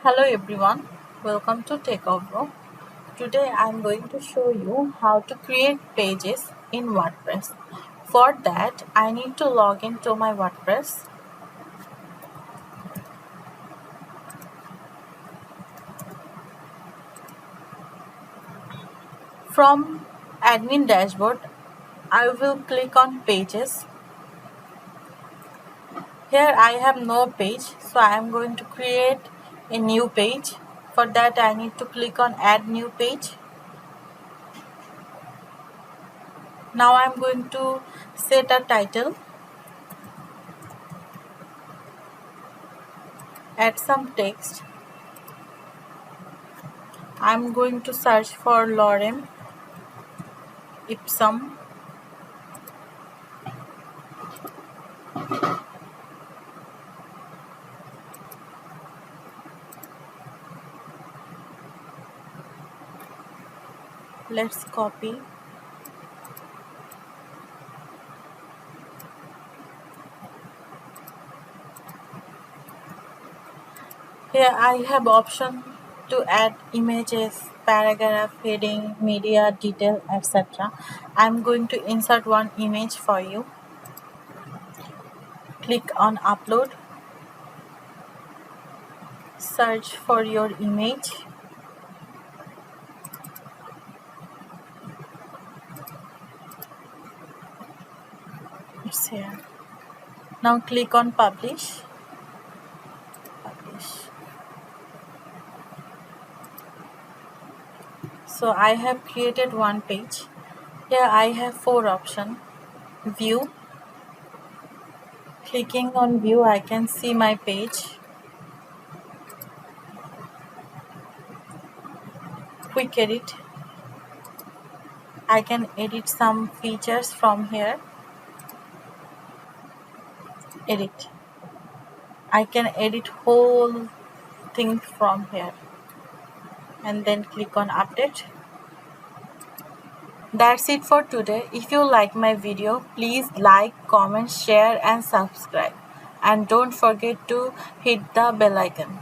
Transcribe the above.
Hello everyone, welcome to TakeOver. Today I'm going to show you how to create pages in WordPress. For that, I need to log into my WordPress. From admin dashboard, I will click on pages. Here I have no page, so I am going to create a new page. For that, I need to click on add new page. Now I'm going to set a title, add some text. I'm going to search for lorem ipsum. Let's copy. Here I have option to add images, paragraph, heading, media, detail, etc. I'm going to insert one image for you. Click on upload. Search for your image. It's here. Now click on publish. So I have created one page. Here I have four options. View. Clicking on view, I can see my page. Quick edit. I can edit some features from here. Edit. I can edit whole thing from here and then click on update. That's it for today. If you like my video, please like, comment, share and subscribe. And don't forget to hit the bell icon.